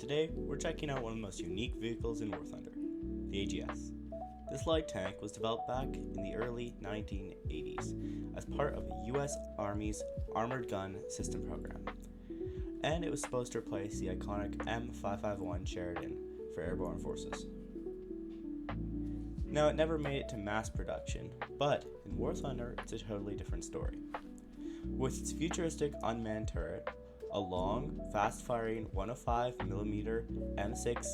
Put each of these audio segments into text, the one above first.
Today, we're checking out one of the most unique vehicles in War Thunder, the AGS. This light tank was developed back in the early 1980s as part of the US Army's Armored Gun System program, and it was supposed to replace the iconic M551 Sheridan for airborne forces. Now, it never made it to mass production, but in War Thunder, it's a totally different story. With its futuristic unmanned turret, a long, fast-firing 105mm M6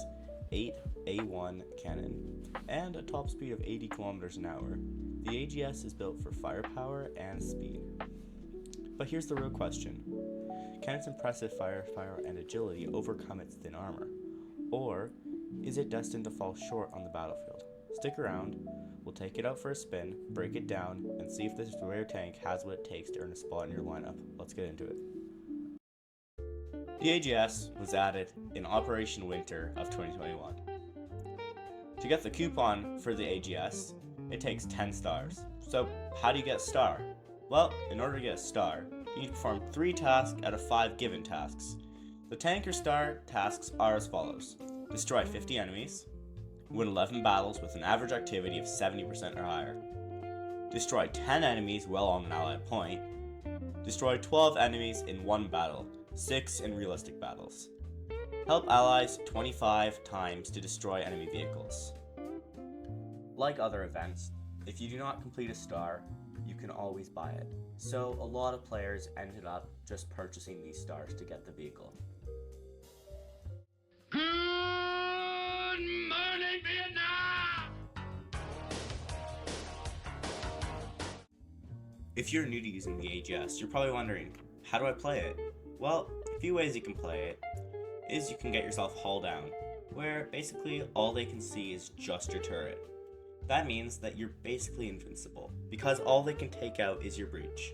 8A1 cannon, and a top speed of 80 km an hour, the AGS is built for firepower and speed. But here's the real question. Can its impressive firepower and agility overcome its thin armor? Or is it destined to fall short on the battlefield? Stick around, we'll take it out for a spin, break it down, and see if this rare tank has what it takes to earn a spot in your lineup. Let's get into it. The AGS was added in Operation Winter of 2021. To get the coupon for the AGS, it takes 10 stars. So how do you get a star? Well, in order to get a star, you need to perform 3 tasks out of 5 given tasks. The tank or star tasks are as follows. Destroy 50 enemies, win 11 battles with an average activity of 70% or higher, destroy 10 enemies well on an allied point, destroy 12 enemies in 1 battle, 6 in realistic battles. Help allies 25 times to destroy enemy vehicles. Like other events, if you do not complete a star, you can always buy it. So a lot of players ended up just purchasing these stars to get the vehicle. Good morning, Vietnam! If you're new to using the AGS, you're probably wondering, how do I play it? Well, a few ways you can play it is you can get yourself hull down, where basically all they can see is just your turret. That means that you're basically invincible, because all they can take out is your breach.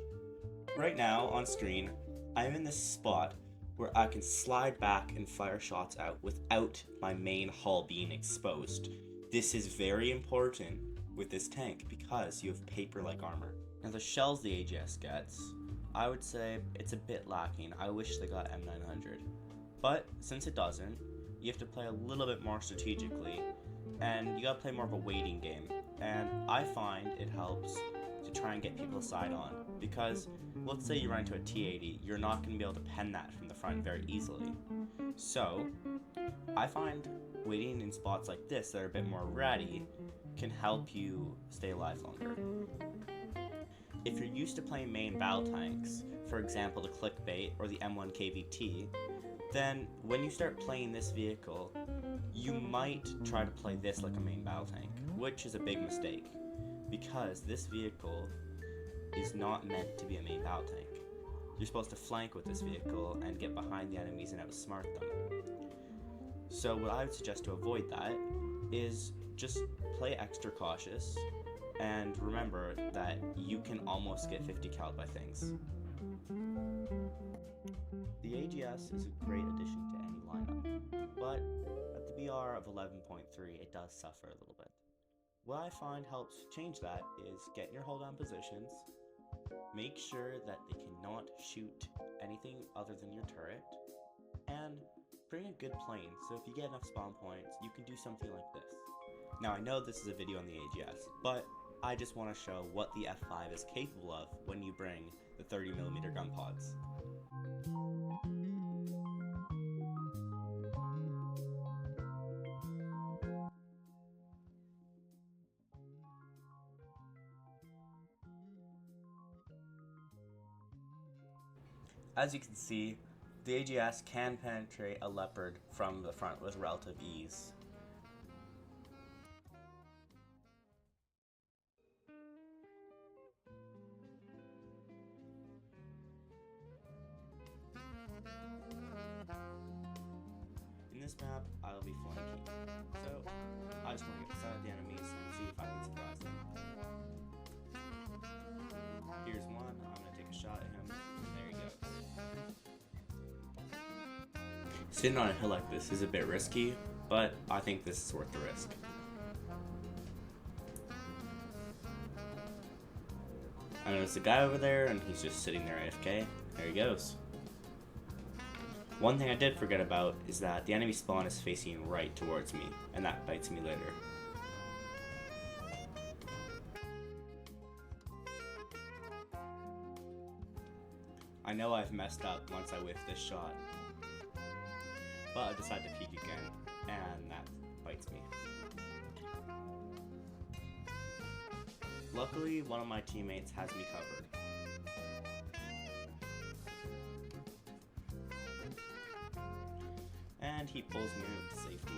Right now, on screen, I'm in this spot where I can slide back and fire shots out without my main hull being exposed. This is very important with this tank because you have paper-like armor. Now the shells the AGS gets, I would say it's a bit lacking. I wish they got M900. But since it doesn't, you have to play a little bit more strategically, and you gotta play more of a waiting game. And I find it helps to try and get people to side on, because let's say you run into a T80, you're not gonna be able to pen that from the front very easily. So I find waiting in spots like this that are a bit more ready can help you stay alive longer. If you're used to playing main battle tanks, for example the Clickbait or the M1 KVT, then when you start playing this vehicle, you might try to play this like a main battle tank, which is a big mistake, because this vehicle is not meant to be a main battle tank. You're supposed to flank with this vehicle and get behind the enemies and outsmart them. So what I would suggest to avoid that is just play extra cautious, and remember that you can almost get 50 cal by things. The AGS is a great addition to any lineup, but at the BR of 11.3 it does suffer a little bit. What I find helps change that is get in your hold down positions, make sure that they cannot shoot anything other than your turret, and bring a good plane so if you get enough spawn points you can do something like this. Now I know this is a video on the AGS, but I just want to show what the F5 is capable of when you bring the 30mm gun pods. As you can see, the AGS can penetrate a Leopard from the front with relative ease. In this map, I'll be flanking, so I just want to get beside the enemies and see if I can surprise them. Here's one, I'm going to take a shot at him, there he goes. Sitting on a hill like this is a bit risky, but I think this is worth the risk. I notice a guy over there and he's just sitting there AFK. There he goes. One thing I did forget about is that the enemy spawn is facing right towards me, and that bites me later. I know I've messed up once I whiff this shot, but I decide to peek again, and that bites me. Luckily, one of my teammates has me covered. And he pulls me out to safety.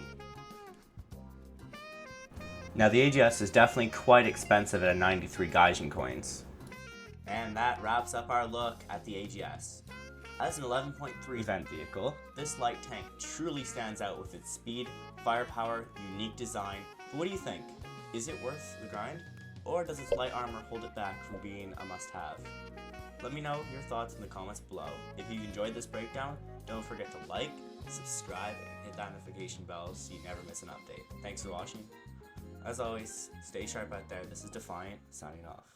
Now the AGS is definitely quite expensive at 93 Gaijin coins. And that wraps up our look at the AGS. As an 11.3 event vehicle, this light tank truly stands out with its speed, firepower, unique design. But what do you think? Is it worth the grind? Or does its light armor hold it back from being a must-have? Let me know your thoughts in the comments below. If you enjoyed this breakdown, don't forget to like, subscribe, and hit that notification bell so you never miss an update. Thanks for watching. As always, stay sharp out there. This is Defiant, signing off.